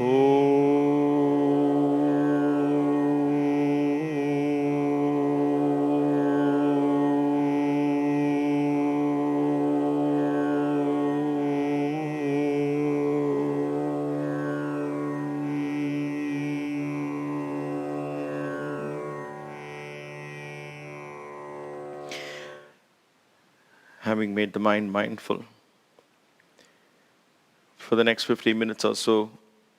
Having made the mind mindful, for the next 15 minutes or so,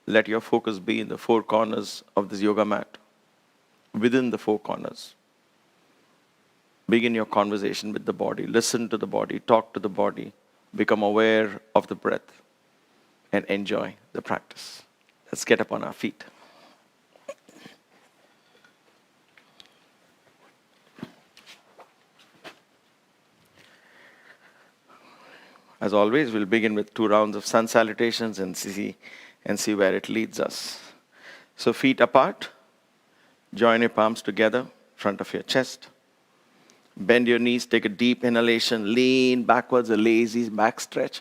let your focus be in the four corners of this yoga mat. Within the four corners, begin your conversation with the body. Listen to the body, talk to the body, become aware of the breath, and enjoy the practice. Let's get up on our feet. As always, we'll begin with 2 rounds of sun salutations and see where it leads us. So feet apart, join your palms together in front of your chest. Bend your knees, take a deep inhalation, lean backwards, a lazy back stretch.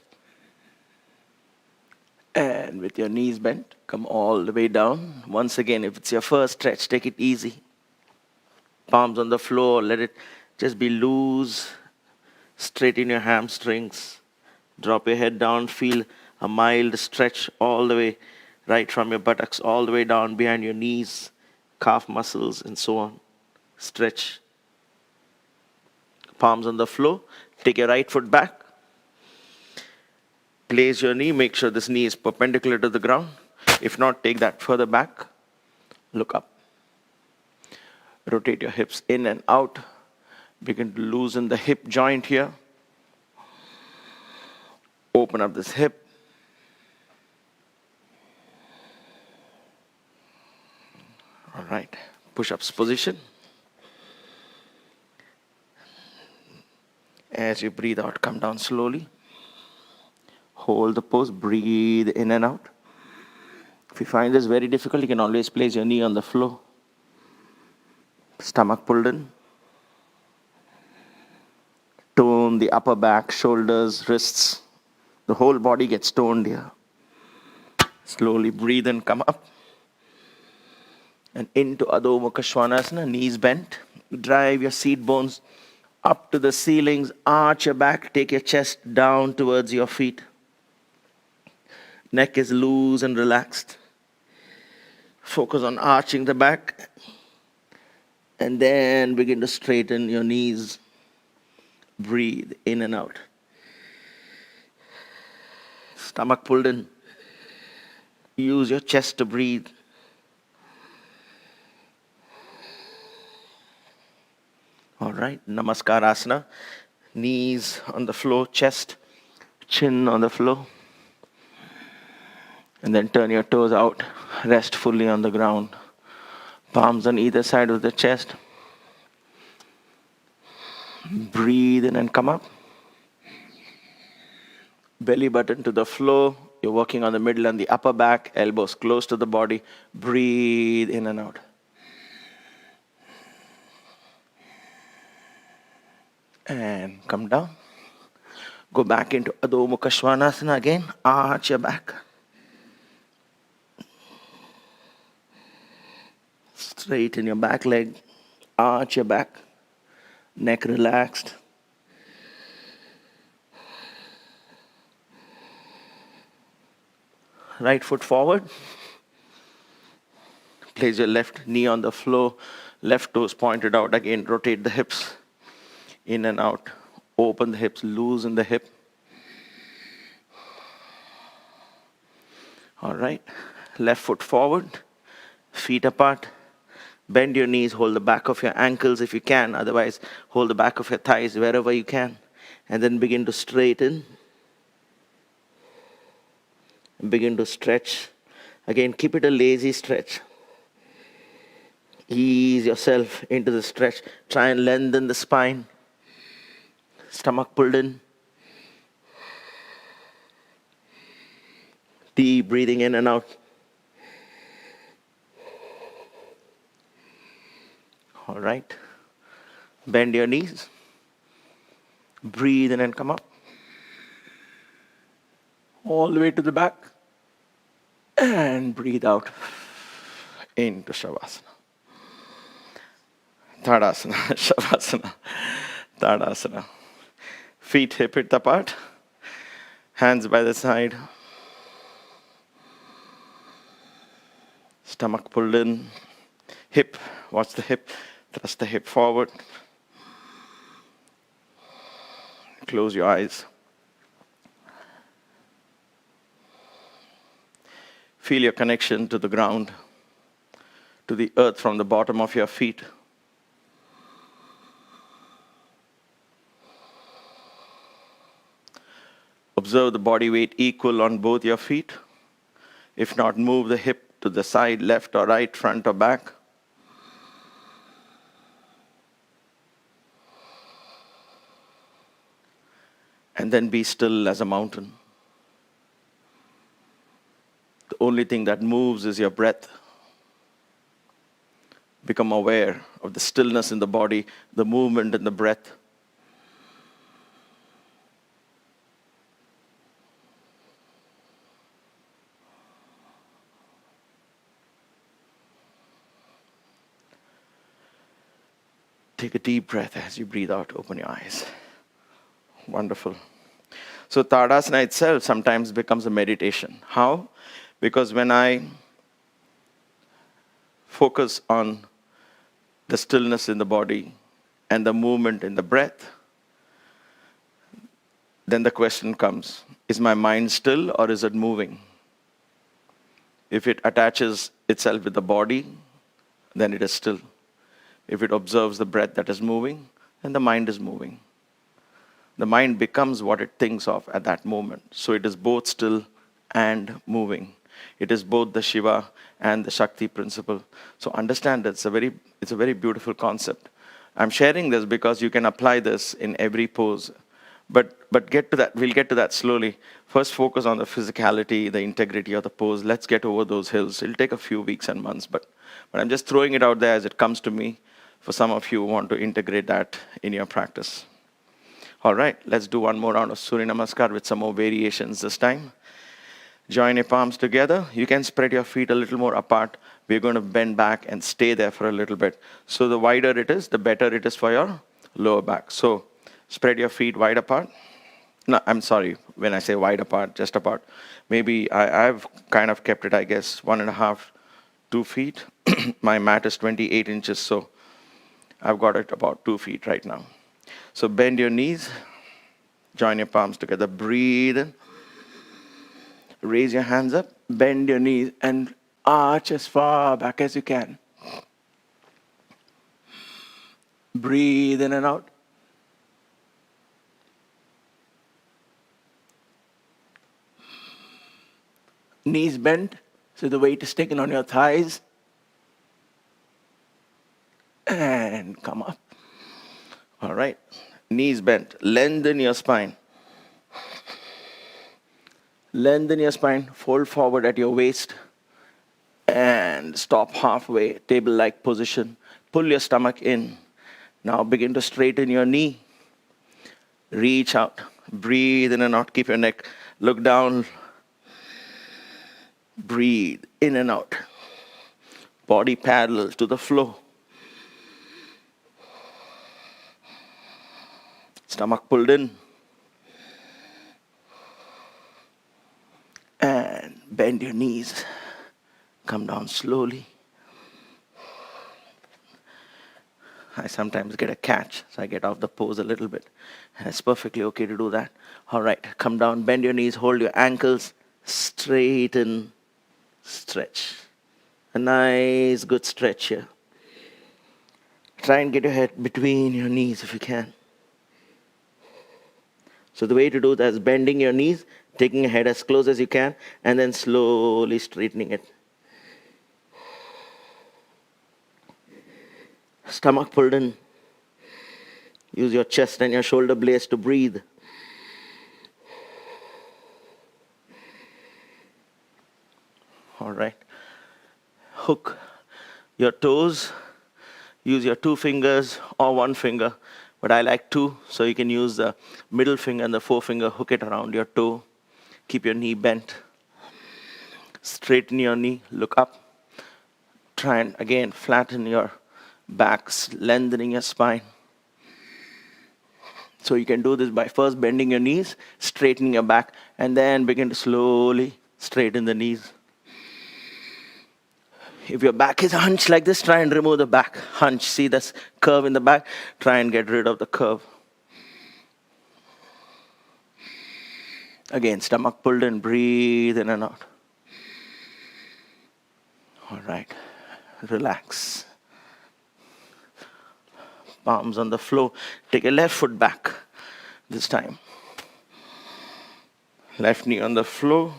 And with your knees bent, come all the way down. Once again, if it's your first stretch, take it easy. Palms on the floor, let it just be loose. Straighten your hamstrings. Drop your head down, feel a mild stretch all the way, right from your buttocks, all the way down behind your knees, calf muscles, and so on. Stretch. Palms on the floor. Take your right foot back. Place your knee. Make sure this knee is perpendicular to the ground. If not, take that further back. Look up. Rotate your hips in and out. Begin to loosen the hip joint here. Open up this hip. All right. Push-ups position. As you breathe out, come down slowly. Hold the pose. Breathe in and out. If you find this very difficult, you can always place your knee on the floor. Stomach pulled in. Tone the upper back, shoulders, wrists. The whole body gets toned here. Slowly breathe and come up. And into Adho Mukha Svanasana, knees bent. Drive your seat bones up to the ceilings. Arch your back. Take your chest down towards your feet. Neck is loose and relaxed. Focus on arching the back. And then begin to straighten your knees. Breathe in and out. Stomach pulled in. Use your chest to breathe. All right, Namaskar Asana. Knees on the floor, chest, chin on the floor. And then turn your toes out. Rest fully on the ground. Palms on either side of the chest. Breathe in and come up. Belly button to the floor. You're working on the middle and the upper back. Elbows close to the body. Breathe in and out. And come down. Go back into Adho Mukha Svanasana again. Arch your back. Straighten your back leg. Arch your back. Neck relaxed. Right foot forward. Place your left knee on the floor. Left toes pointed out. Again, rotate the hips. In and out. Open the hips. Loosen the hip. All right. Left foot forward. Feet apart. Bend your knees. Hold the back of your ankles if you can. Otherwise, hold the back of your thighs wherever you can. And then begin to straighten. Begin to stretch. Again, keep it a lazy stretch. Ease yourself into the stretch. Try and lengthen the spine. Stomach pulled in. Deep breathing in and out. All right. Bend your knees. Breathe in and come up. All the way to the back. And breathe out into Shavasana. Tadasana, Shavasana, Tadasana. Feet hip width apart, hands by the side. Stomach pulled in, hip, watch the hip, thrust the hip forward. Close your eyes. Feel your connection to the ground, to the earth from the bottom of your feet. Observe the body weight equal on both your feet. If not, move the hip to the side, left or right, front or back. And then be still as a mountain. The only thing that moves is your breath. Become aware of the stillness in the body, the movement in the breath. Take a deep breath as you breathe out. Open your eyes. Wonderful. So Tadasana itself sometimes becomes a meditation. How? Because when I focus on the stillness in the body and the movement in the breath, then the question comes, is my mind still or is it moving? If it attaches itself with the body, then it is still. If it observes the breath that is moving, then the mind is moving. The mind becomes what it thinks of at that moment. So it is both still and moving. It is both the Shiva and the Shakti principle. So understand that it's a very beautiful concept. I'm sharing this because you can apply this in every pose. But get to that. We'll get to that slowly. First, focus on the physicality, the integrity of the pose. Let's get over those hills. It'll take a few weeks and months, but I'm just throwing it out there as it comes to me. For some of you who want to integrate that in your practice. All right, let's do one more round of Surya Namaskar with some more variations this time. Join your palms together. You can spread your feet a little more apart. We're going to bend back and stay there for a little bit. So the wider it is, the better it is for your lower back. So spread your feet wide apart. No, I'm sorry, when I say wide apart, just apart. Maybe I've kind of kept it, I guess, 1.5, 2 feet. My mat is 28 inches, so I've got it about 2 feet right now. So bend your knees, join your palms together, breathe in. Raise your hands up, bend your knees, and arch as far back as you can. Breathe in and out. Knees bent, so the weight is taken on your thighs. And come up. All right. Knees bent. Lengthen your spine. Lengthen your spine. Fold forward at your waist. And stop halfway. Table-like position. Pull your stomach in. Now begin to straighten your knee. Reach out. Breathe in and out. Keep your neck. Look down. Breathe in and out. Body parallel to the floor. Stomach pulled in. And bend your knees. Come down slowly. I sometimes get a catch, so I get off the pose a little bit. And it's perfectly okay to do that. All right, come down, bend your knees, hold your ankles, straighten, stretch. A nice, good stretch here. Try and get your head between your knees if you can. So the way to do that is bending your knees, taking your head as close as you can, and then slowly straightening it. Stomach pulled in. Use your chest and your shoulder blades to breathe. All right. Hook your toes. Use your 2 fingers or 1 finger. But I like 2, so you can use the middle finger and the forefinger, hook it around your toe. Keep your knee bent. Straighten your knee, look up. Try and again flatten your back, lengthening your spine. So you can do this by first bending your knees, straightening your back, and then begin to slowly straighten the knees. If your back is hunched like this, try and remove the back hunch. See this curve in the back? Try and get rid of the curve. Again, stomach pulled in, breathe in and out. All right, relax. Palms on the floor. Take your left foot back this time. Left knee on the floor.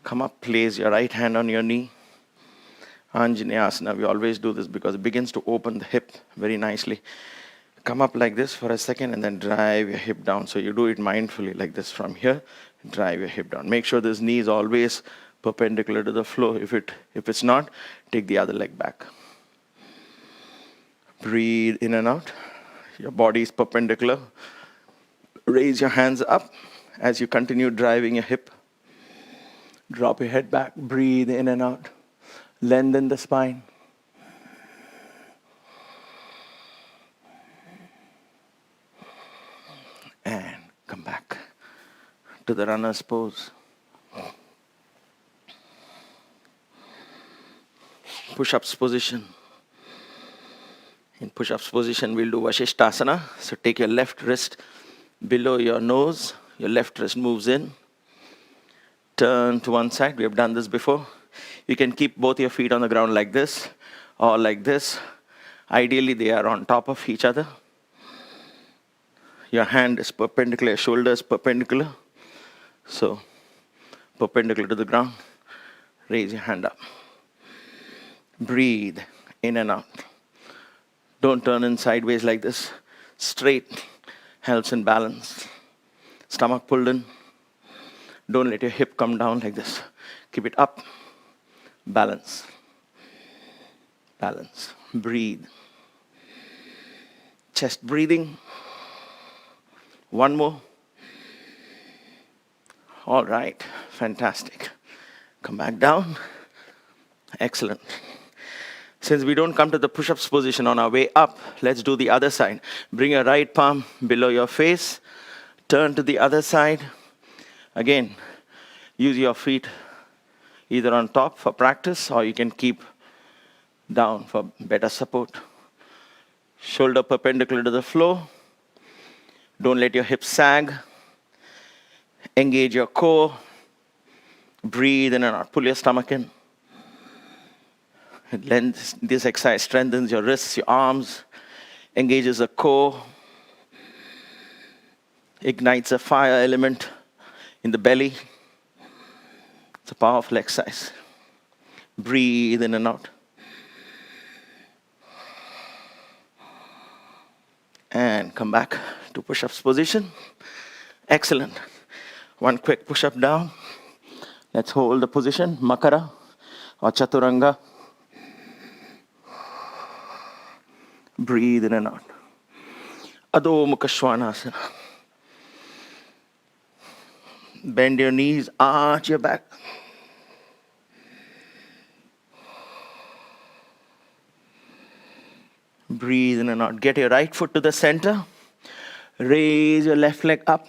Come up, place your right hand on your knee. Anjaneya asana. We always do this because it begins to open the hip very nicely. Come up like this for a second and then drive your hip down. So you do it mindfully like this from here. Drive your hip down. Make sure this knee is always perpendicular to the floor. If it's not, take the other leg back. Breathe in and out. Your body is perpendicular. Raise your hands up as you continue driving your hip. Drop your head back. Breathe in and out. Lengthen the spine. And come back to the runner's pose. Push-ups position. In push-ups position, we'll do Vasishthasana. So take your left wrist below your nose. Your left wrist moves in. Turn to one side. We have done this before. You can keep both your feet on the ground like this or like this. Ideally, they are on top of each other. Your hand is perpendicular, your shoulder is perpendicular. So, perpendicular to the ground. Raise your hand up. Breathe in and out. Don't turn in sideways like this. Straight helps in balance. Stomach pulled in. Don't let your hip come down like this. Keep it up. Balance. Balance. Breathe. Chest breathing. One more. All right. Fantastic. Come back down. Excellent. Since we don't come to the push-ups position on our way up, let's do the other side. Bring your right palm below your face. Turn to the other side. Again, use your feet either on top for practice or you can keep down for better support. Shoulder perpendicular to the floor. Don't let your hips sag. Engage your core. Breathe in and out. Pull your stomach in. This exercise strengthens your wrists, your arms, engages the core, ignites a fire element in the belly. It's a powerful exercise. Breathe in and out. And come back to push-ups position. Excellent. One quick push-up down. Let's hold the position, Makara or Chaturanga. Breathe in and out. Adho Mukha Svanasana. Bend your knees, arch your back. Breathe in and out. Get your right foot to the center. Raise your left leg up.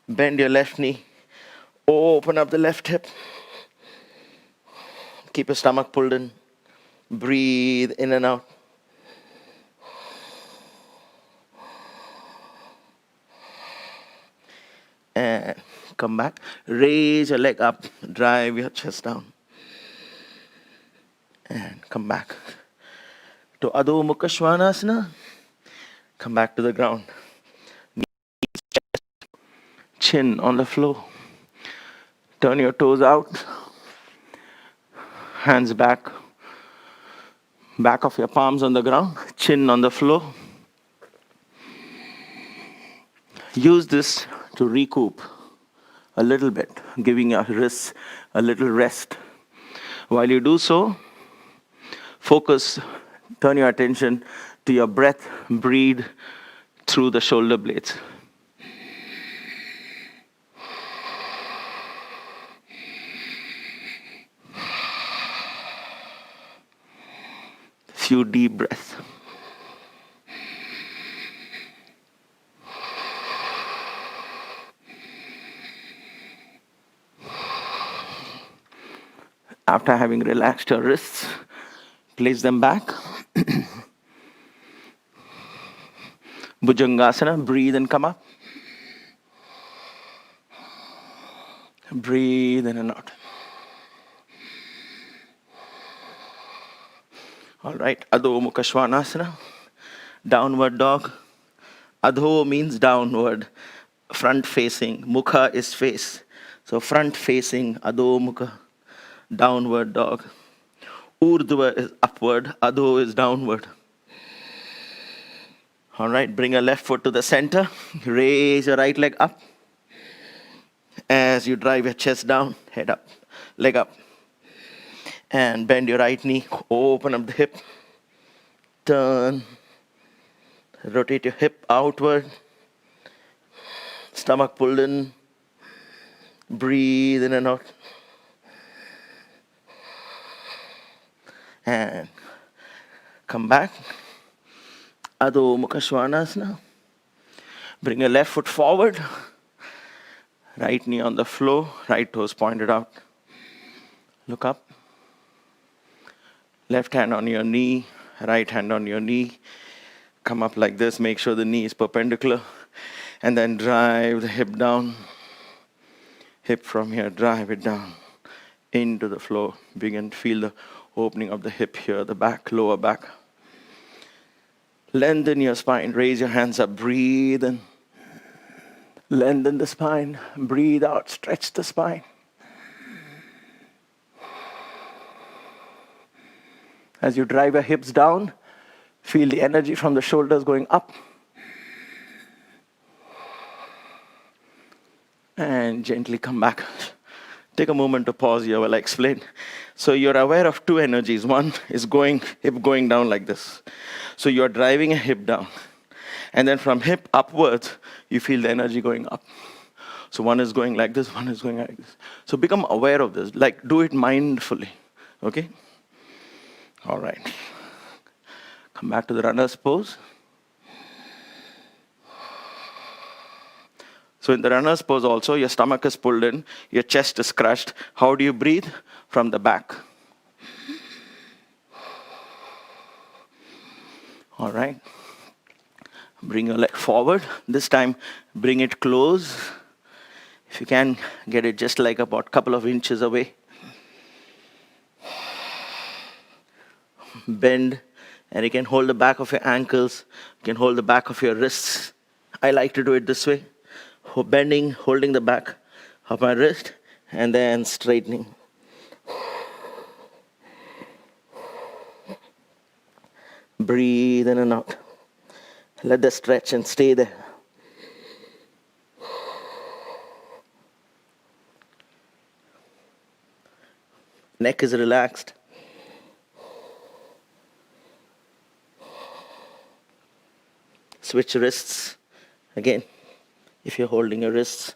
Bend your left knee. Open up the left hip. Keep your stomach pulled in. Breathe in and out. And come back. Raise your leg up. Drive your chest down. And come back to Adho Mukha Svanasana. Come back to the ground. Knees, chest, chin on the floor. Turn your toes out. Hands back. Back of your palms on the ground. Chin on the floor. Use this to recoup a little bit, giving your wrists a little rest. While you do so, focus, turn your attention to your breath. Breathe through the shoulder blades. few deep breaths. After having relaxed your wrists, place them back. Bhujangasana, breathe and come up. Breathe in and out. All right, Adho Mukha Svanasana, downward dog. Adho means downward, front facing. Mukha is face. So front facing, Adho Mukha, downward dog. Urdhva is upward, Adho is downward. All right, bring your left foot to the center. Raise your right leg up. As you drive your chest down, head up, leg up. And bend your right knee, open up the hip. Turn. Rotate your hip outward. Stomach pulled in. Breathe in and out. And come back. Adho Mukha Svanasana. Bring your left foot forward. Right knee on the floor, right toes pointed out. Look up. Left hand on your knee, right hand on your knee. Come up like this, make sure the knee is perpendicular. And then drive the hip down. Hip from here, drive it down into the floor. Begin to feel the opening of the hip here, the back, lower back. Lengthen your spine, raise your hands up, breathe in. Lengthen the spine, breathe out, stretch the spine. As you drive your hips down, feel the energy from the shoulders going up. And gently come back. Take a moment to pause here while I explain. So you're aware of two energies. One is hip going down like this. So you're driving a hip down. And then from hip upwards, you feel the energy going up. So one is going like this, one is going like this. So become aware of this. Like, do it mindfully. Okay? All right. Come back to the runner's pose. So in the runner's pose also, your stomach is pulled in, your chest is crushed. How do you breathe? From the back. All right. Bring your leg forward. This time, bring it close. If you can, get it just like about a couple of inches away. Bend, and you can hold the back of your ankles. You can hold the back of your wrists. I like to do it this way. Bending, holding the back of my wrist, and then straightening. Breathe in and out. Let the stretch and stay there. Neck is relaxed. Switch wrists. Again, if you're holding your wrists,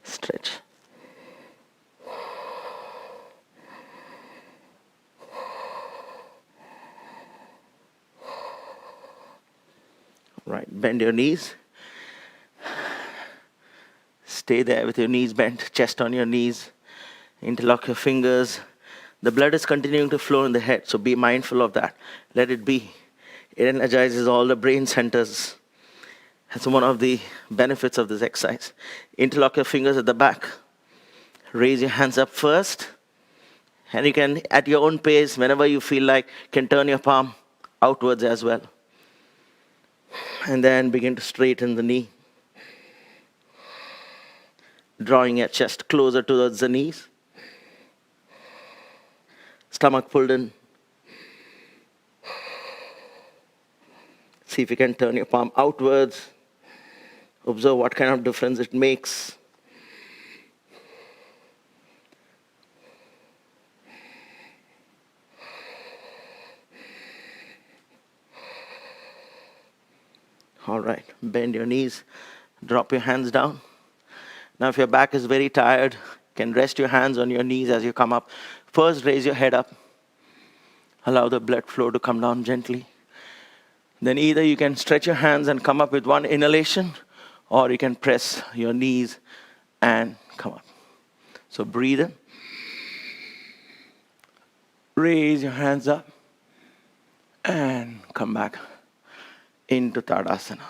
stretch. Right, bend your knees. Stay there with your knees bent, chest on your knees. Interlock your fingers. The blood is continuing to flow in the head, so be mindful of that. Let it be. It energizes all the brain centers. That's one of the benefits of this exercise. Interlock your fingers at the back. Raise your hands up first. And you can, at your own pace, whenever you feel like, can turn your palm outwards as well. And then begin to straighten the knee. Drawing your chest closer towards the knees. Stomach pulled in. See if you can turn your palm outwards. Observe what kind of difference it makes. All right, bend your knees, drop your hands down. Now if your back is very tired, you can rest your hands on your knees as you come up. First, raise your head up. Allow the blood flow to come down gently. Then either you can stretch your hands and come up with one inhalation, or you can press your knees and come up. So breathe in. Raise your hands up and come back into Tadasana.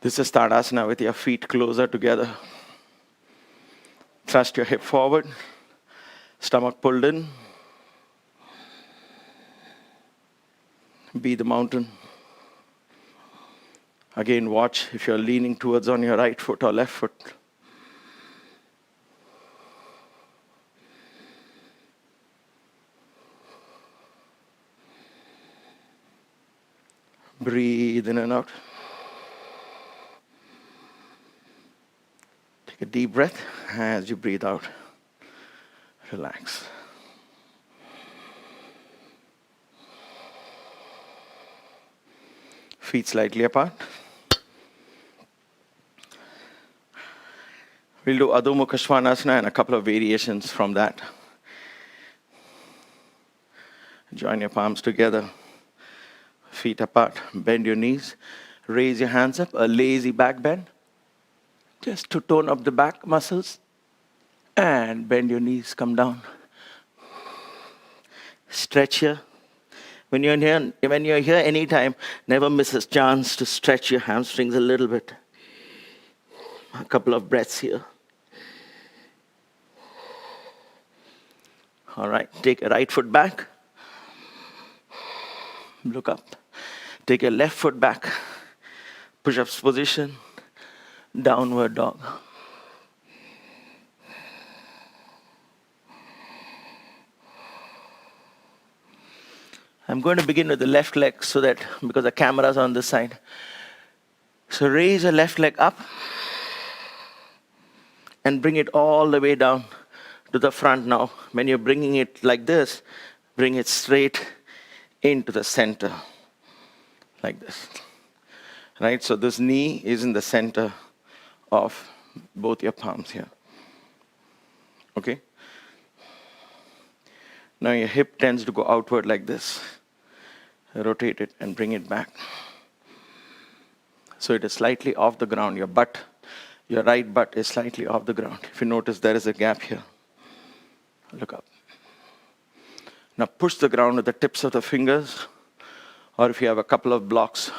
This is Tadasana with your feet closer together. Thrust your hip forward, stomach pulled in. Be the mountain. Again, watch if you're leaning towards on your right foot or left foot. Breathe in and out. Take a deep breath. As you breathe out, relax. Feet slightly apart. We'll do Adho Mukha Svanasana and a couple of variations from that. Join your palms together. Feet apart. Bend your knees. Raise your hands up. A lazy back bend. Just to tone up the back muscles. And bend your knees. Come down. Stretch here. When you're here anytime, never miss a chance to stretch your hamstrings a little bit. A couple of breaths here. All right, take a right foot back. Look up. Take your left foot back. Push-ups position. Downward dog. I'm going to begin with the left leg so that, because the camera's on this side. So raise your left leg up and bring it all the way down to the front now. When you're bringing it like this, bring it straight into the center, like this. Right, so this knee is in the center of both your palms here. Okay? Now your hip tends to go outward like this. Rotate it and bring it back. So it is slightly off the ground. Your butt, your right butt is slightly off the ground. If you notice, there is a gap here. Look up. Now push the ground with the tips of the fingers, or if you have a couple of blocks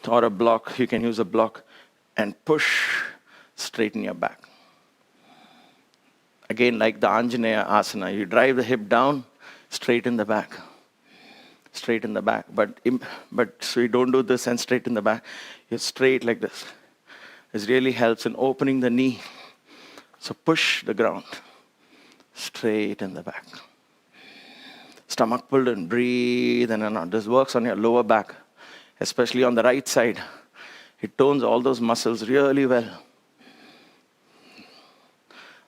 or a block, you can use a block and push, straighten your back. Again, like the Anjaneya asana, you drive the hip down, straighten the back. Straighten the back. But so you don't do this and straighten the back. You're straight like this. This really helps in opening the knee. So push the ground. Straighten the back. Stomach pulled in. Breathe in and out. This works on your lower back, especially on the right side. It tones all those muscles really well.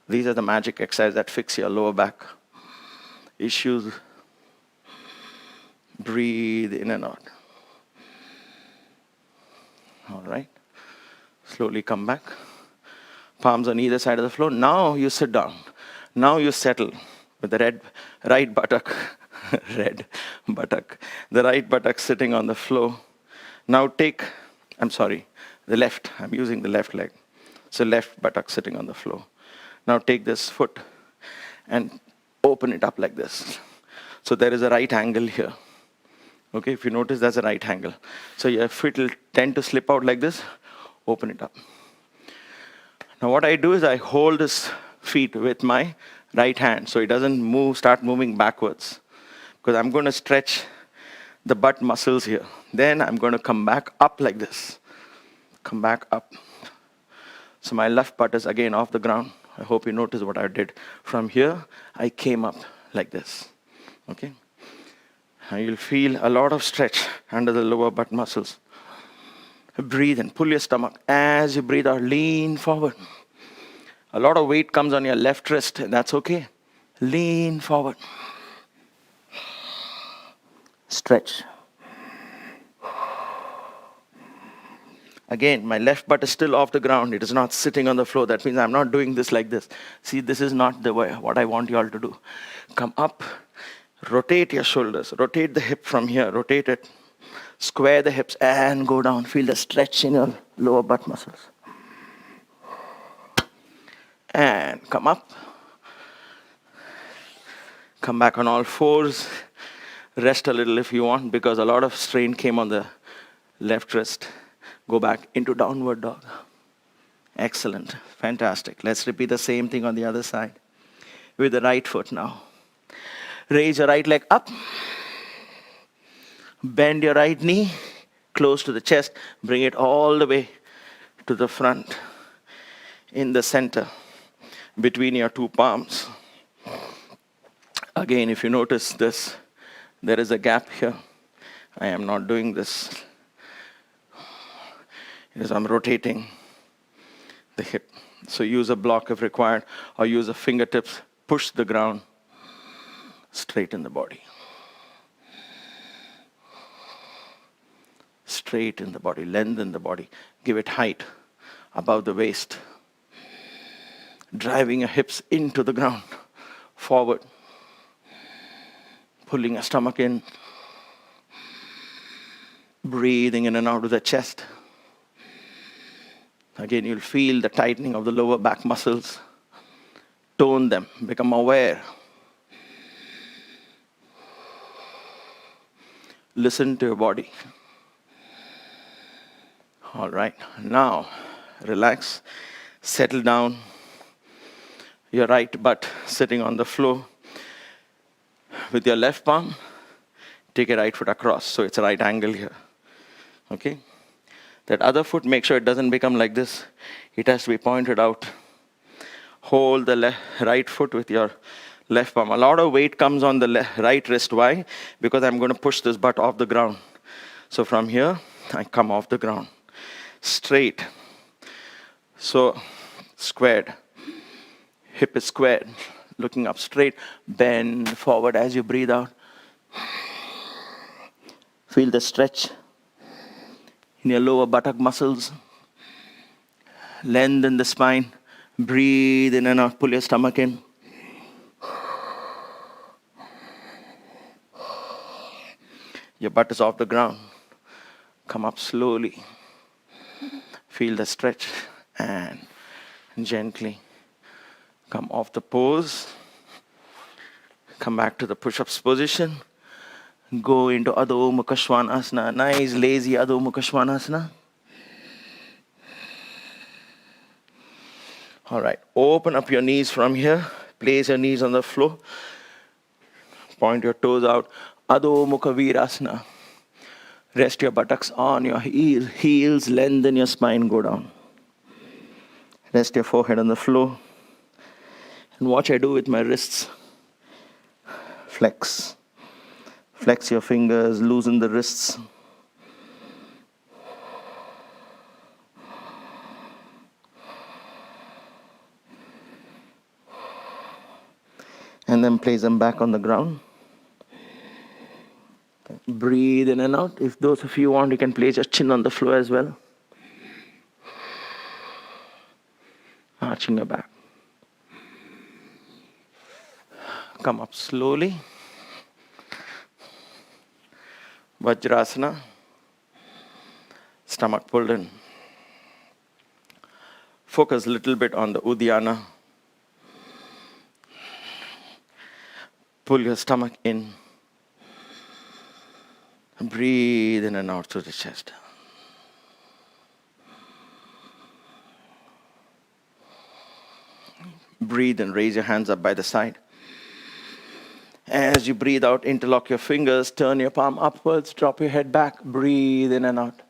These are the magic exercises that fix your lower back issues. Breathe in and out. All right. Slowly come back. Palms on either side of the floor. Now you sit down. Now you settle with the right buttock. Red buttock. The right buttock sitting on the floor. Now take, the left. I'm using the left leg. So left buttock sitting on the floor. Now take this foot and open it up like this. So there is a right angle here. Okay, if you notice, that's a right angle. So your foot will tend to slip out like this. Open it up. Now what I do is I hold this feet with my right hand so it doesn't start moving backwards. Because I'm going to stretch the butt muscles here. Then I'm going to come back up like this. Come back up. So my left butt is again off the ground. I hope you notice what I did. From here, I came up like this. Okay? And you'll feel a lot of stretch under the lower butt muscles. Breathe in, pull your stomach. As you breathe out, lean forward. A lot of weight comes on your left wrist, and that's okay. Lean forward. Stretch. Again, my left butt is still off the ground. It is not sitting on the floor. That means I'm not doing this like this. See, this is not the way, what I want you all to do. Come up, rotate your shoulders, rotate the hip from here, rotate it, square the hips and go down. Feel the stretch in your lower butt muscles. And come up. Come back on all fours. Rest a little if you want, because a lot of strain came on the left wrist. Go back into downward dog. Excellent. Fantastic. Let's repeat the same thing on the other side. With the right foot now. Raise your right leg up. Bend your right knee close to the chest. Bring it all the way to the front. In the center. Between your two palms. Again, if you notice this, there is a gap here. I am not doing this. Because I'm rotating the hip. So use a block if required, or use the fingertips, push the ground, straighten the body. Straighten the body, lengthen the body, give it height above the waist. Driving your hips into the ground, forward. Pulling your stomach in. Breathing in and out of the chest. Again, you'll feel the tightening of the lower back muscles. Tone them, become aware. Listen to your body. All right, now relax, settle down. Your right butt sitting on the floor. With your left palm, take your right foot across, so it's a right angle here. Okay? That other foot, make sure it doesn't become like this. It has to be pointed out. Hold the right foot with your left palm. A lot of weight comes on the right wrist. Why? Because I'm going to push this butt off the ground. So from here, I come off the ground. Straight. So, squared. Hip is squared. Looking up straight. Bend forward as you breathe out. Feel the stretch in your lower buttock muscles. Lengthen the spine. Breathe in and out. Pull your stomach in. Your butt is off the ground. Come up slowly. Feel the stretch and gently come off the pose. Come back to the push-ups position. Go into Adho Mukha Svanasana. Nice, lazy Adho Mukha Svanasana. All right, open up your knees from here. Place your knees on the floor. Point your toes out. Adho Mukha Virasana. Rest your buttocks on your heels. Lengthen your spine, go down. Rest your forehead on the floor. And watch I do with my wrists. Flex. Flex your fingers, loosen the wrists. And then place them back on the ground. Breathe in and out. If those of you want, you can place your chin on the floor as well. Arching your back. Come up slowly. Vajrasana. Stomach pulled in. Focus a little bit on the Uddiyana. Pull your stomach in. Breathe in and out through the chest. Breathe and raise your hands up by the side. As you breathe out, interlock your fingers, turn your palm upwards, drop your head back, breathe in and out.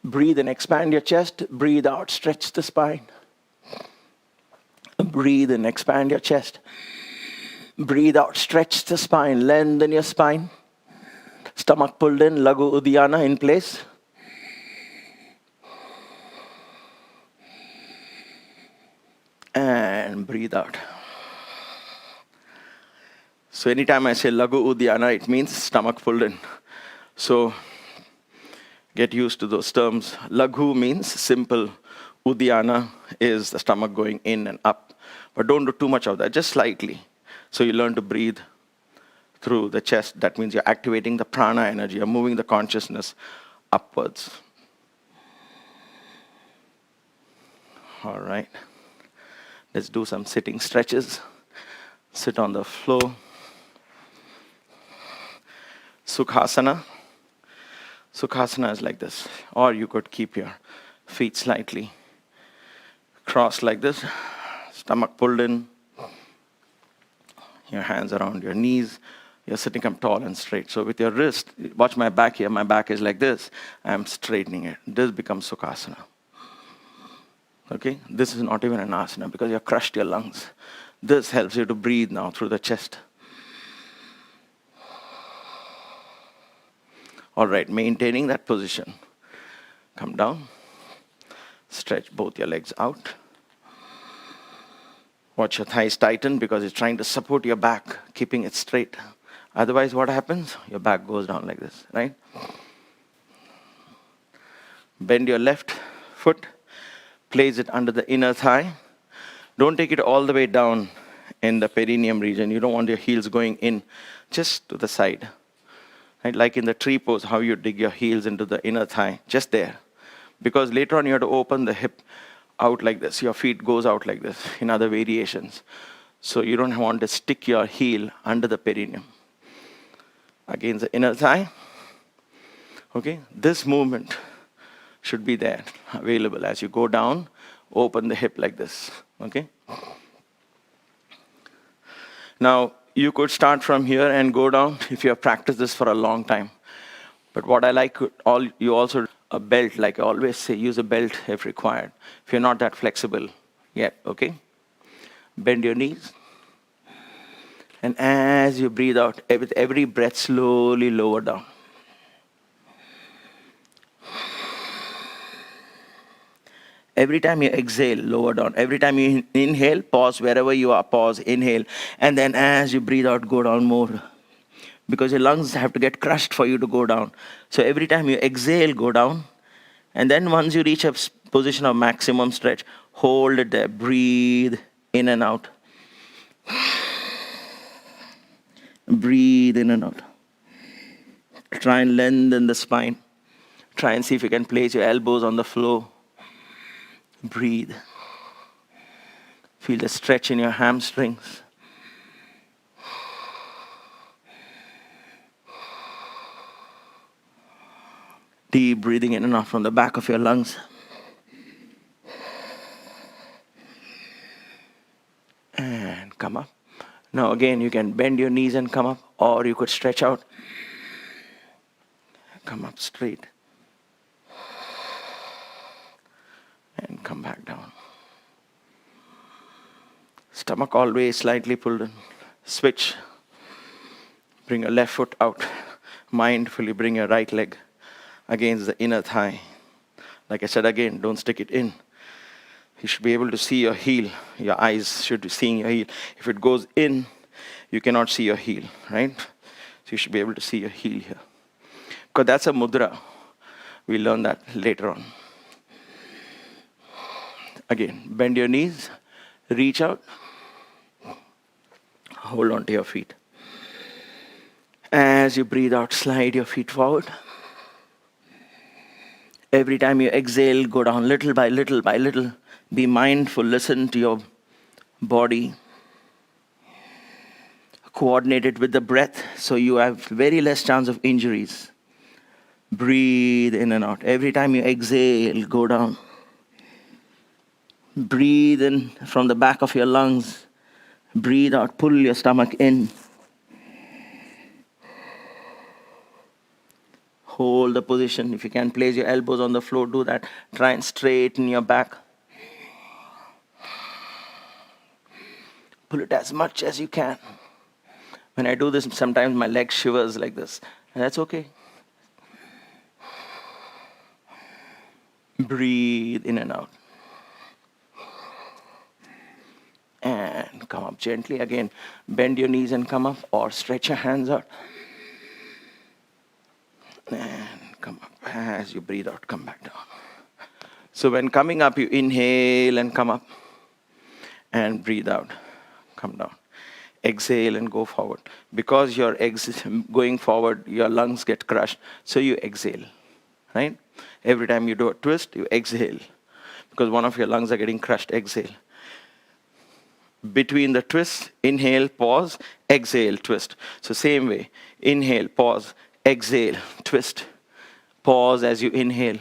Breathe and expand your chest, breathe out, stretch the spine. Breathe and expand your chest. Breathe out, stretch the spine, lengthen your spine. Stomach pulled in, Laghu Uddiyana in place. And breathe out. So anytime I say Laghu Uddiyana, it means stomach pulled in. So Get used to those terms. Laghu means simple. Uddiyana is the stomach going in and up. But don't do too much of that, just slightly. So you learn to breathe through the chest. That means you're activating the prana energy. You're moving the consciousness upwards. All right. Let's do some sitting stretches. Sit on the floor. Sukhasana. Sukhasana is like this. Or you could keep your feet slightly crossed like this. Stomach pulled in. Your hands around your knees. You're sitting up tall and straight. So with your wrist, watch my back here. My back is like this. I'm straightening it. This becomes Sukhasana. Okay? This is not even an asana because you've crushed your lungs. This helps you to breathe now through the chest. All right, maintaining that position. Come down. Stretch both your legs out. Watch your thighs tighten because it's trying to support your back, keeping it straight. Otherwise, what happens? Your back goes down like this, right? Bend your left foot. Place it under the inner thigh. Don't take it all the way down in the perineum region. You don't want your heels going in, just to the side. Right? Like in the tree pose, how you dig your heels into the inner thigh, just there. Because later on you have to open the hip out like this. Your feet goes out like this in other variations. So you don't want to stick your heel under the perineum. Against the inner thigh. Okay, this movement should be there, available. As you go down, open the hip like this. Okay. Now, you could start from here and go down if you have practiced this for a long time. But what I like, you also a belt, like I always say, use a belt if required. If you're not that flexible yet, okay? Bend your knees. And as you breathe out, with every breath, slowly lower down. Every time you exhale, lower down. Every time you inhale, pause wherever you are, pause, inhale. And then as you breathe out, go down more. Because your lungs have to get crushed for you to go down. So every time you exhale, go down. And then once you reach a position of maximum stretch, hold it there. Breathe in and out. Breathe in and out. Try and lengthen the spine. Try and see if you can place your elbows on the floor. Breathe. Feel the stretch in your hamstrings. Deep breathing in and out from the back of your lungs. And come up. Now again, you can bend your knees and come up, or you could stretch out. Come up straight. And come back down. Stomach always slightly pulled in. Switch. Bring your left foot out. Mindfully bring your right leg against the inner thigh. Like I said again, don't stick it in. You should be able to see your heel. Your eyes should be seeing your heel. If it goes in, you cannot see your heel, right? So you should be able to see your heel here. Because that's a mudra. We'll learn that later on. Again, bend your knees, reach out, hold on to your feet. As you breathe out, slide your feet forward. Every time you exhale, go down little by little by little. Be mindful, listen to your body. Coordinate it with the breath so you have very less chance of injuries. Breathe in and out. Every time you exhale, go down. Breathe in from the back of your lungs. Breathe out, pull your stomach in. Hold the position. If you can place your elbows on the floor, do that. Try and straighten your back. Pull it as much as you can. When I do this, sometimes my leg shivers like this. And that's okay. Breathe in and out. And come up gently. Again, bend your knees and come up, or stretch your hands out. And come up. As you breathe out, come back down. So when coming up, you inhale and come up. And breathe out, come down. Exhale and go forward. Because you're going forward, your lungs get crushed. So you exhale, right? Every time you do a twist, you exhale. Because one of your lungs are getting crushed, exhale. Between the twists, inhale, pause, exhale, twist. So same way, inhale, pause, exhale, twist. Pause as you inhale.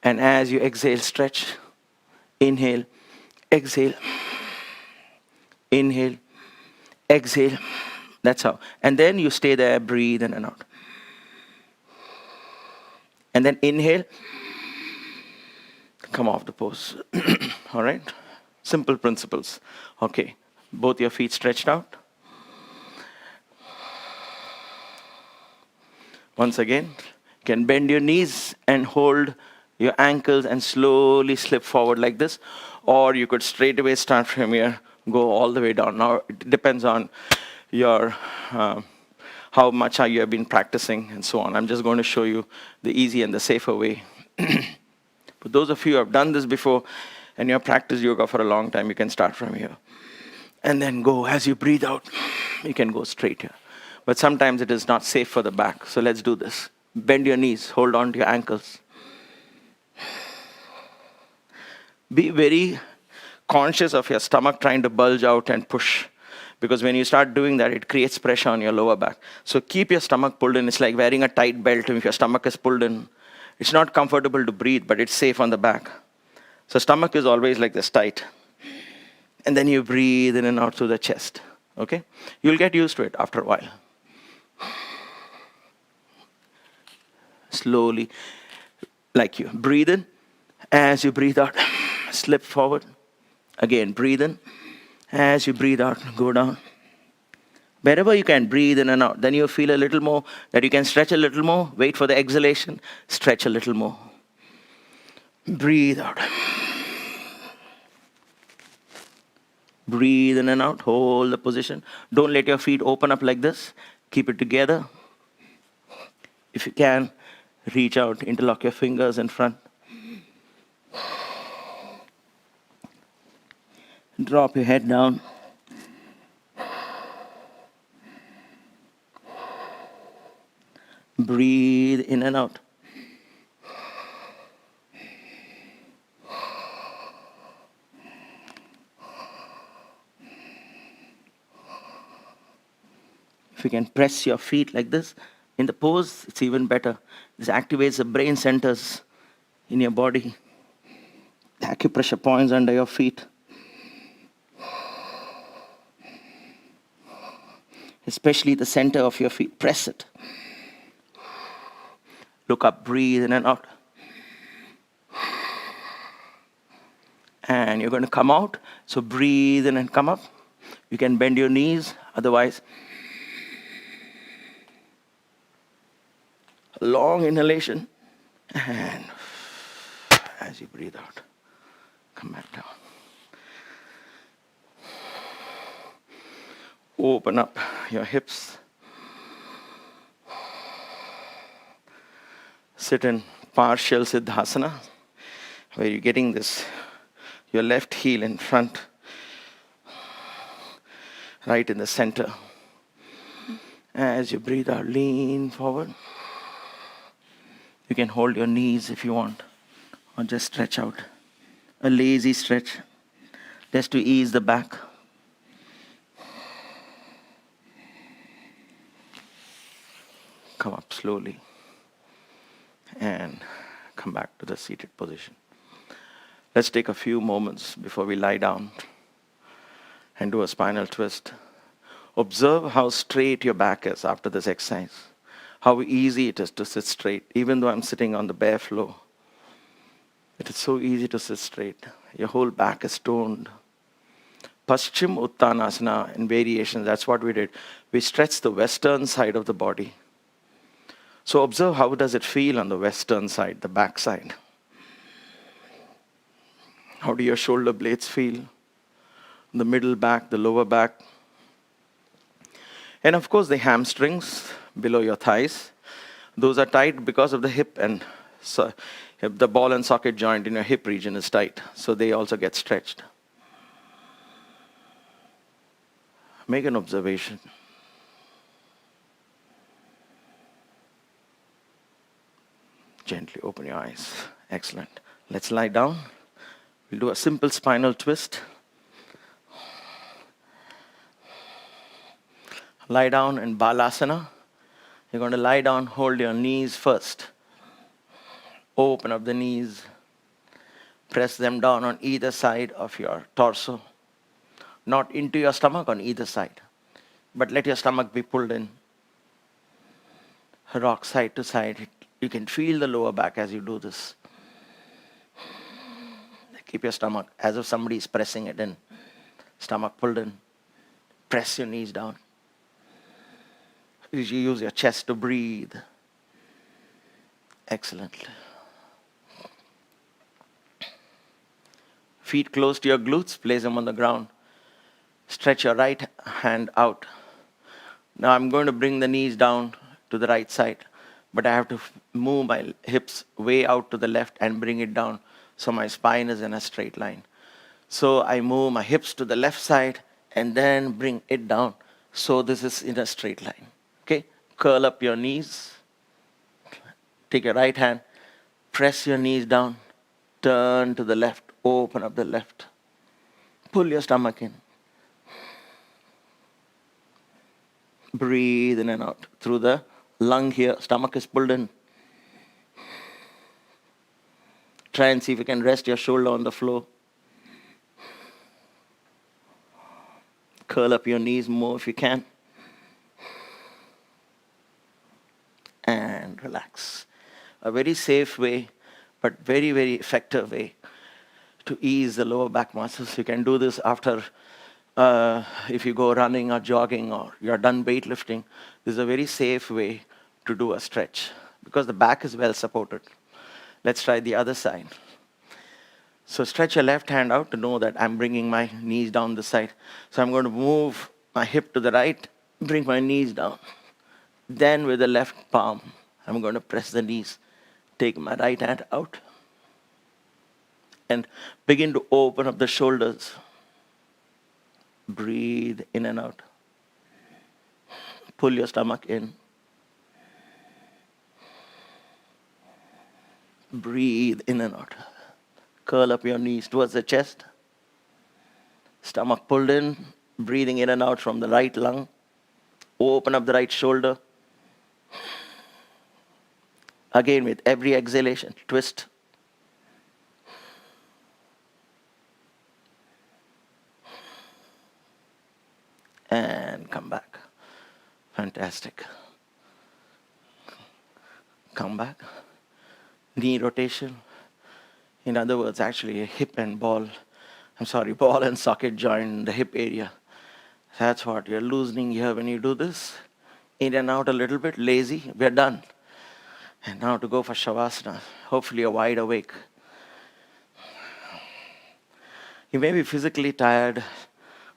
And as you exhale, stretch. Inhale, exhale. Inhale, exhale. That's how. And then you stay there, breathe in and out. And then inhale, come off the pose. All right? Simple principles. Okay. Both your feet stretched out. Once again, you can bend your knees and hold your ankles and slowly slip forward like this. Or you could straight away start from here, go all the way down. Now, it depends on your how much you have been practicing and so on. I'm just going to show you the easy and the safer way. For those of you who have done this before and you have practiced yoga for a long time, you can start from here. And then go as you breathe out. You can go straight here. But sometimes it is not safe for the back. So let's do this. Bend your knees, hold on to your ankles. Be very conscious of your stomach trying to bulge out and push. Because when you start doing that, it creates pressure on your lower back. So keep your stomach pulled in. It's like wearing a tight belt. If your stomach is pulled in, it's not comfortable to breathe, but it's safe on the back. So stomach is always like this, tight. And then you breathe in and out through the chest. Okay? You'll get used to it after a while. Slowly, like you. Breathe in. As you breathe out, slip forward. Again, breathe in. As you breathe out, go down. Wherever you can, breathe in and out. Then you feel a little more, that you can stretch a little more. Wait for the exhalation. Stretch a little more. Breathe out. Breathe in and out. Hold the position. Don't let your feet open up like this. Keep it together. If you can, reach out, interlock your fingers in front. Drop your head down. Breathe in and out. If you can press your feet like this, in the pose, it's even better. This activates the brain centers in your body. The acupressure points under your feet. Especially the center of your feet. Press it. Look up, breathe in and out. And you're going to come out. So breathe in and come up. You can bend your knees. Otherwise, long inhalation. And as you breathe out, come back down. Open up your hips. Sit in partial Siddhasana, where you're getting this, your left heel in front, right in the center. As you breathe out, lean forward. You can hold your knees if you want, or just stretch out. A lazy stretch, just to ease the back. Come up slowly and come back to the seated position. Let's take a few moments before we lie down and do a spinal twist. Observe how straight your back is after this exercise. How easy it is to sit straight, even though I'm sitting on the bare floor. It is so easy to sit straight. Your whole back is toned. Paschim Uttanasana in variations, that's what we did. We stretched the western side of the body. So observe how does it feel on the western side, the back side. How do your shoulder blades feel? The middle back, the lower back. And of course the hamstrings below your thighs. Those are tight because of the hip and So if the ball and socket joint in your hip region is tight, so they also get stretched. Make an observation. Gently open your eyes. Excellent. Let's lie down. We'll do a simple spinal twist. Lie down in Balasana. You're going to lie down, hold your knees first. Open up the knees. Press them down on either side of your torso. Not into your stomach, on either side. But let your stomach be pulled in. Rock side to side. You can feel the lower back as you do this. Keep your stomach as if somebody is pressing it in. Stomach pulled in. Press your knees down. You use your chest to breathe. Excellent. Feet close to your glutes. Place them on the ground. Stretch your right hand out. Now I'm going to bring the knees down to the right side. But I have to move my hips way out to the left and bring it down so my spine is in a straight line. So I move my hips to the left side and then bring it down so this is in a straight line. Okay? Curl up your knees. Take your right hand. Press your knees down. Turn to the left. Open up the left. Pull your stomach in. Breathe in and out through the lung here. Stomach is pulled in. Try and see if you can rest your shoulder on the floor. Curl up your knees more if you can. And relax. A very safe way, but very, very effective way to ease the lower back muscles. You can do this after, if you go running or jogging or you're done weightlifting. This is a very safe way to do a stretch because the back is well supported. Let's try the other side. So stretch your left hand out to know that I'm bringing my knees down the side. So I'm going to move my hip to the right, bring my knees down. Then with the left palm, I'm going to press the knees. Take my right hand out. And begin to open up the shoulders. Breathe in and out. Pull your stomach in. Breathe in and out. Curl up your knees towards the chest. Stomach pulled in. Breathing in and out from the right lung. Open up the right shoulder. Again, with every exhalation, twist. And come back. Fantastic. Come back. Knee rotation. In other words, actually a hip and ball and socket joint in the hip area. That's what you're loosening here when you do this. In and out a little bit, lazy, we're done. And now to go for Shavasana. Hopefully you're wide awake. You may be physically tired,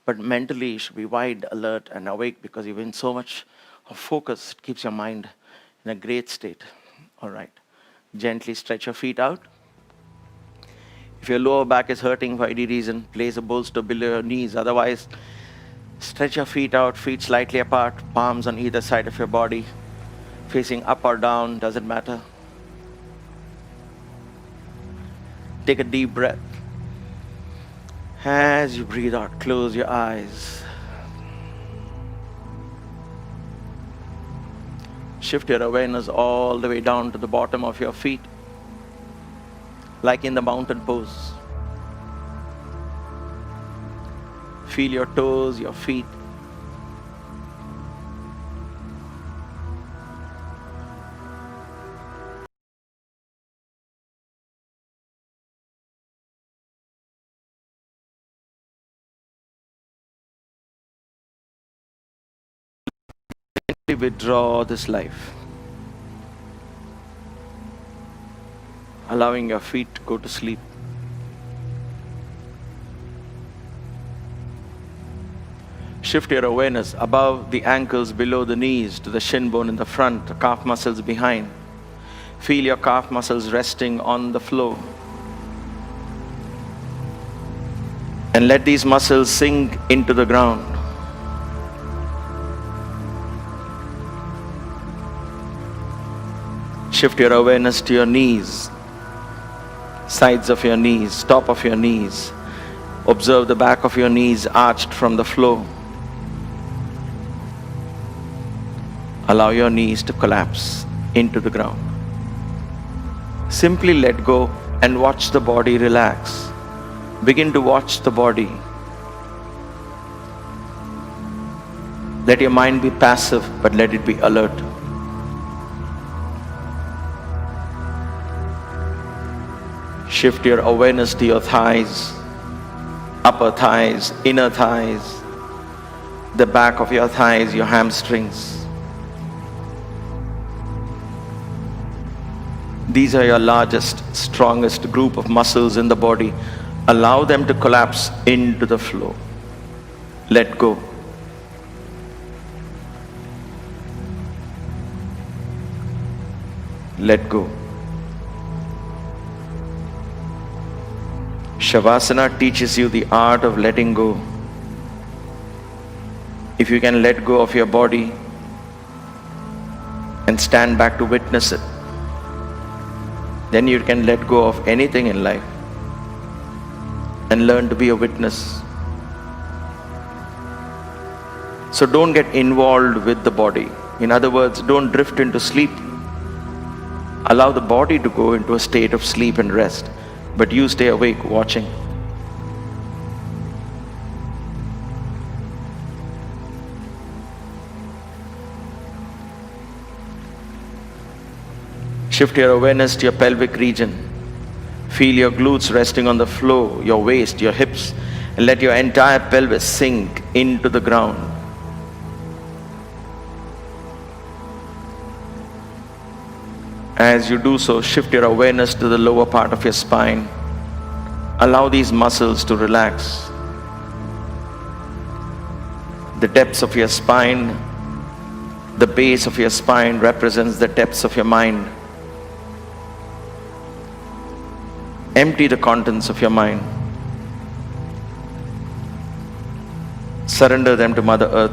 but mentally you should be wide, alert, and awake because you've been so much of focus. It keeps your mind in a great state. All right. Gently stretch your feet out. If your lower back is hurting for any reason, place a bolster below your knees. Otherwise, stretch your feet out, feet slightly apart, palms on either side of your body, facing up or down, doesn't matter. Take a deep breath. As you breathe out, close your eyes. Shift your awareness all the way down to the bottom of your feet, like in the mountain pose. Feel your toes, your feet. Withdraw this life, allowing your feet to go to sleep. Shift your awareness above the ankles, below the knees, to the shin bone in the front, the calf muscles behind. Feel your calf muscles resting on the floor. And let these muscles sink into the ground. Shift your awareness to your knees, sides of your knees, top of your knees. Observe the back of your knees arched from the floor. Allow your knees to collapse into the ground. Simply let go and watch the body relax. Begin to watch the body. Let your mind be passive, but let it be alert. Shift your awareness to your thighs, upper thighs, inner thighs, the back of your thighs, your hamstrings. These are your largest, strongest group of muscles in the body. Allow them to collapse into the floor. Let go. Let go. Shavasana teaches you the art of letting go. If you can let go of your body and stand back to witness it, then you can let go of anything in life and learn to be a witness. So don't get involved with the body. In other words, don't drift into sleep. Allow the body to go into a state of sleep and rest, but you stay awake watching. Shift your awareness to your pelvic region. Feel your glutes resting on the floor, your waist, your hips, and let your entire pelvis sink into the ground. As you do so, shift your awareness to the lower part of your spine. Allow these muscles to relax. The depths of your spine, the base of your spine represents the depths of your mind. Empty the contents of your mind. Surrender them to Mother Earth.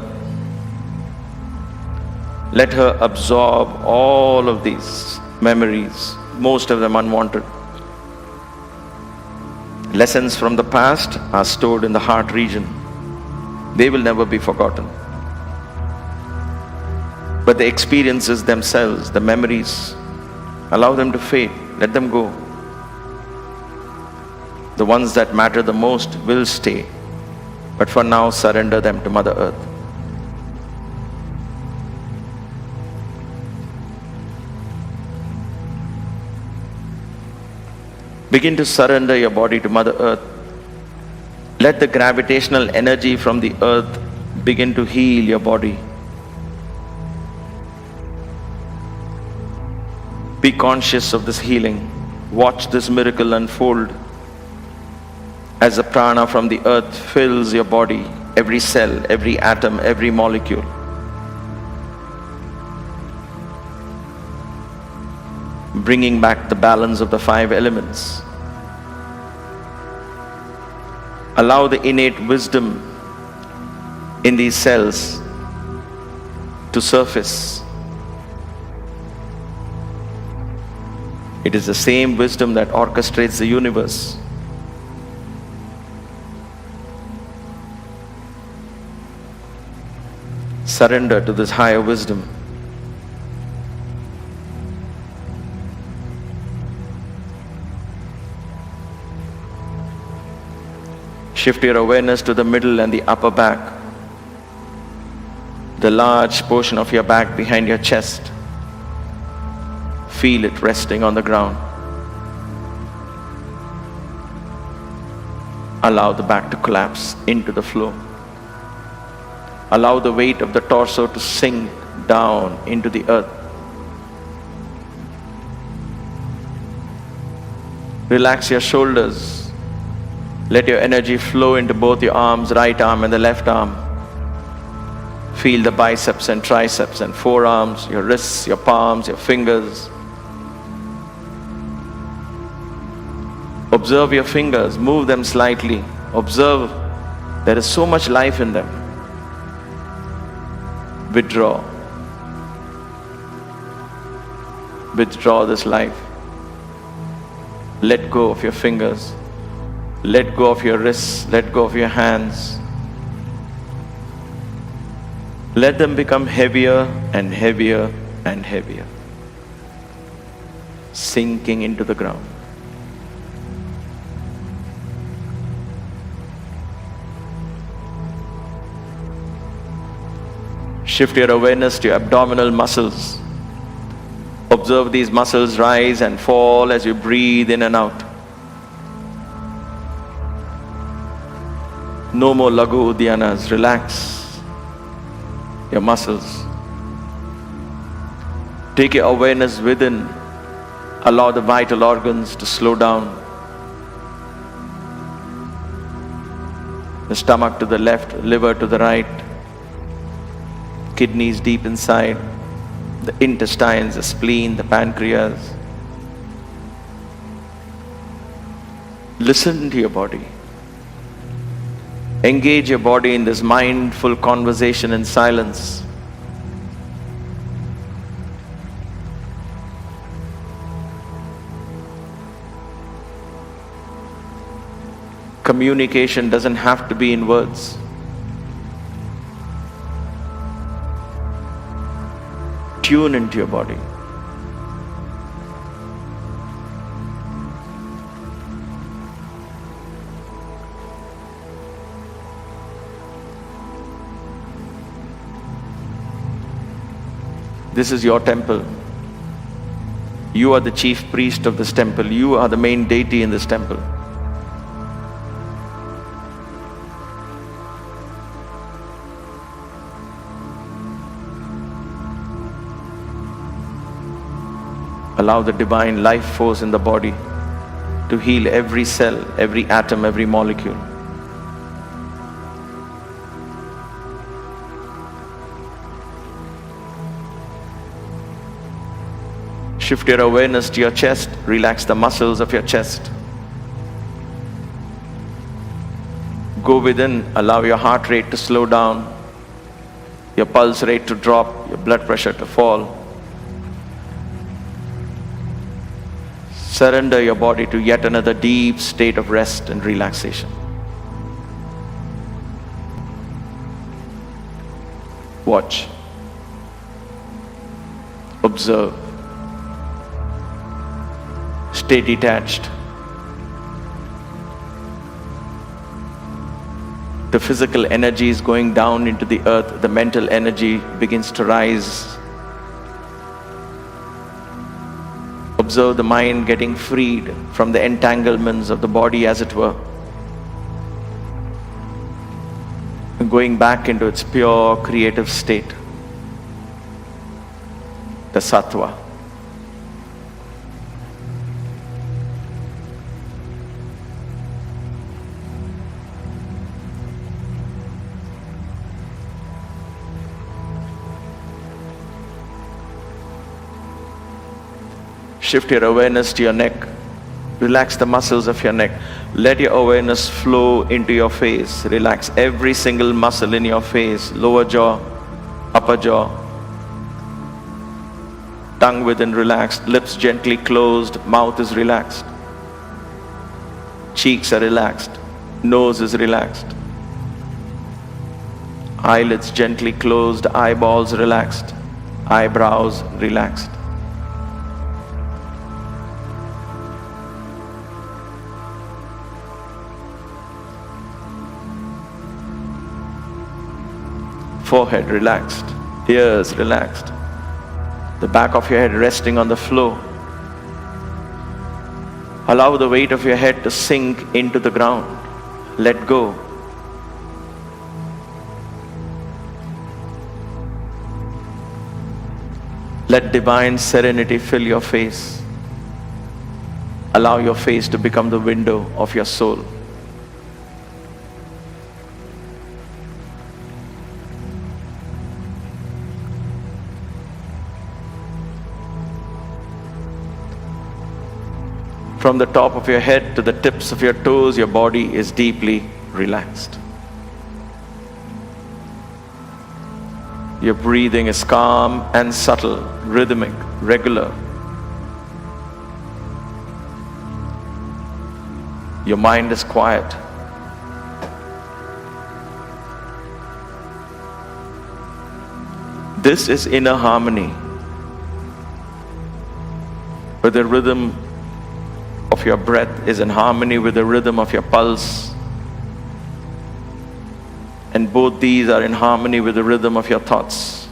Let her absorb all of these memories, most of them unwanted. Lessons from the past are stored in the heart region. They will never be forgotten. But the experiences themselves, the memories, allow them to fade. Let them go. The ones that matter the most will stay. But for now, surrender them to Mother Earth. Begin to surrender your body to Mother Earth. Let the gravitational energy from the earth begin to heal your body. Be conscious of this healing. Watch this miracle unfold as the prana from the earth fills your body, every cell, every atom, every molecule. Bringing back the balance of the 5 elements. Allow the innate wisdom in these cells to surface. It is the same wisdom that orchestrates the universe. Surrender to this higher wisdom. Shift your awareness to the middle and the upper back, the large portion of your back behind your chest. Feel it resting on the ground. Allow the back to collapse into the floor. Allow the weight of the torso to sink down into the earth. Relax your shoulders. Let your energy flow into both your arms, right arm and the left arm. Feel the biceps and triceps and forearms, your wrists, your palms, your fingers. Observe your fingers, move them slightly. Observe, there is so much life in them. Withdraw. Withdraw this life. Let go of your fingers. Let go of your wrists. Let go of your hands. Let them become heavier and heavier and heavier, sinking into the ground. Shift your awareness to your abdominal muscles. Observe these muscles rise and fall as you breathe in and out. No more Laghu Udyanas. Relax your muscles. Take your awareness within. Allow the vital organs to slow down. The stomach to the left, liver to the right, kidneys deep inside, the intestines, the spleen, the pancreas. Listen to your body. Engage your body in this mindful conversation in silence. Communication doesn't have to be in words. Tune into your body. This is your temple. You are the chief priest of this temple. You are the main deity in this temple. Allow the divine life force in the body to heal every cell, every atom, every molecule. Shift your awareness to your chest. Relax the muscles of your chest. Go within. Allow your heart rate to slow down, your pulse rate to drop, your blood pressure to fall. Surrender your body to yet another deep state of rest and relaxation. Watch. Observe. Stay detached. The physical energy is going down into the earth. The mental energy begins to rise. Observe the mind getting freed from the entanglements of the body, as it were, and going back into its pure creative state, the sattva. Shift your awareness to your neck. Relax the muscles of your neck. Let your awareness flow into your face. Relax every single muscle in your face. Lower jaw, upper jaw. Tongue within relaxed. Lips gently closed. Mouth is relaxed. Cheeks are relaxed. Nose is relaxed. Eyelids gently closed. Eyeballs relaxed. Eyebrows relaxed. Forehead relaxed, ears relaxed, the back of your head resting on the floor. Allow the weight of your head to sink into the ground. Let go. Let divine serenity fill your face. Allow your face to become the window of your soul. From the top of your head to the tips of your toes, your body is deeply relaxed. Your breathing is calm and subtle, rhythmic, regular. Your mind is quiet. This is inner harmony, where the rhythm of your breath is in harmony with the rhythm of your pulse. And both these are in harmony with the rhythm of your thoughts.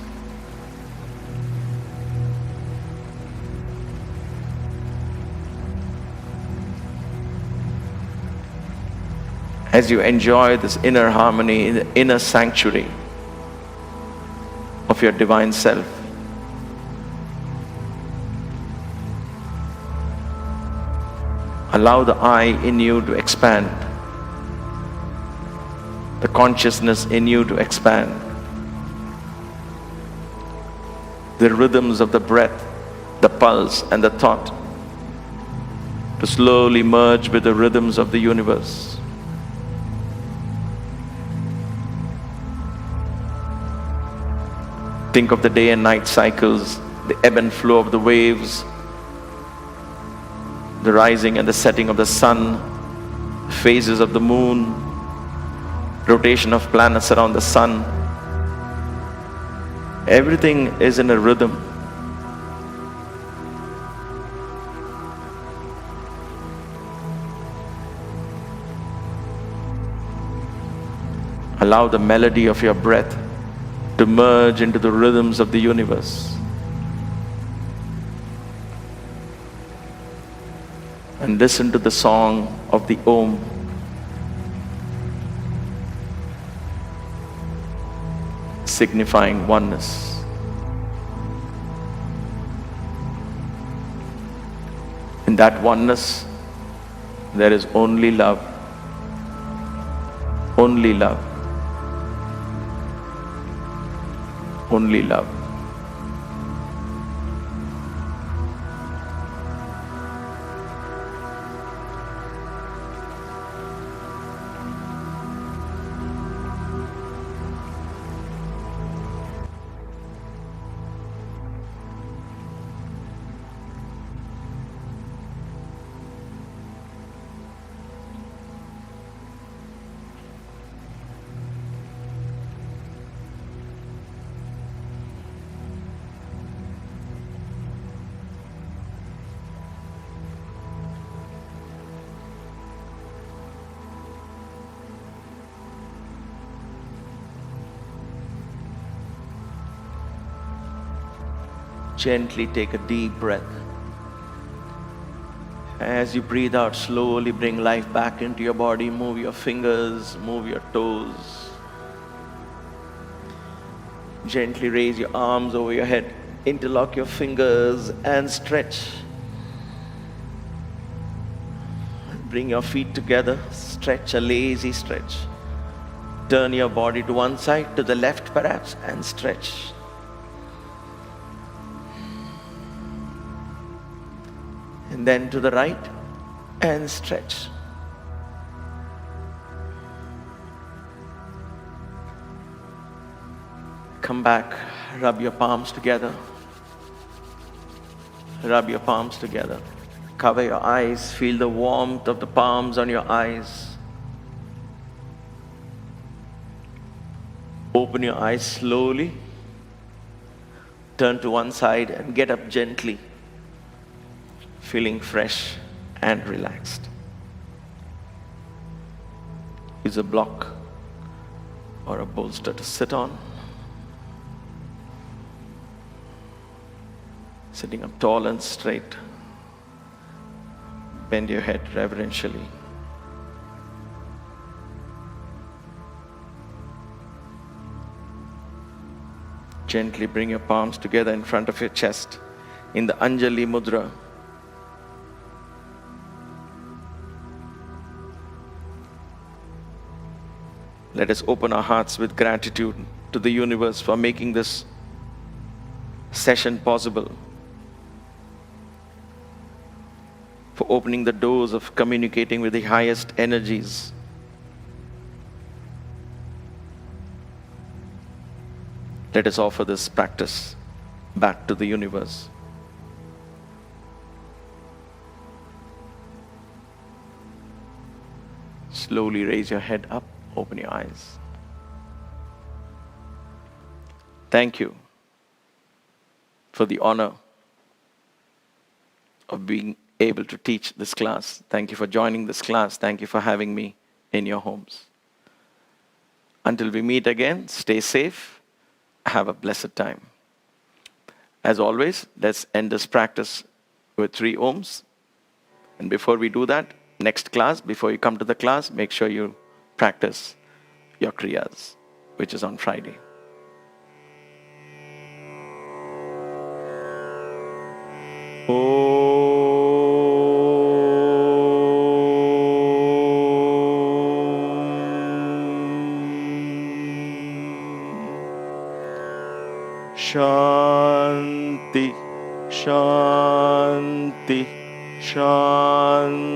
As you enjoy this inner harmony, in the inner sanctuary of your divine self, allow the I in you to expand, the consciousness in you to expand. The rhythms of the breath, the pulse, and the thought to slowly merge with the rhythms of the universe. Think of the day and night cycles, the ebb and flow of the waves, the rising and the setting of the sun, phases of the moon, rotation of planets around the sun. Everything is in a rhythm. Allow the melody of your breath to merge into the rhythms of the universe. And listen to the song of the Om. Signifying oneness. In that oneness, there is only love. Only love. Only love. Gently take a deep breath. As you breathe out, slowly bring life back into your body. Move your fingers, move your toes. Gently raise your arms over your head. Interlock your fingers and stretch. Bring your feet together. Stretch, a lazy stretch. Turn your body to one side, to the left perhaps, and stretch. And then to the right and stretch. Come back, rub your palms together. Rub your palms together. Cover your eyes, feel the warmth of the palms on your eyes. Open your eyes slowly. Turn to one side and get up gently, feeling fresh and relaxed. Use a block or a bolster to sit on. Sitting up tall and straight. Bend your head reverentially. Gently bring your palms together in front of your chest in the Anjali Mudra. Let us open our hearts with gratitude to the universe for making this session possible. for opening the doors of communicating with the highest energies. Let us offer this practice back to the universe. Slowly raise your head up, open your eyes. Thank you for the honor of being able to teach this class. Thank you for joining this class. Thank you for having me in your homes. Until we meet again, stay safe. Have a blessed time. As always, let's end this practice with 3 ohms. And before we do that, next class, before you come to the class, make sure you practice your kriyas, which is on Friday. Shanti, Shanti, Shanti.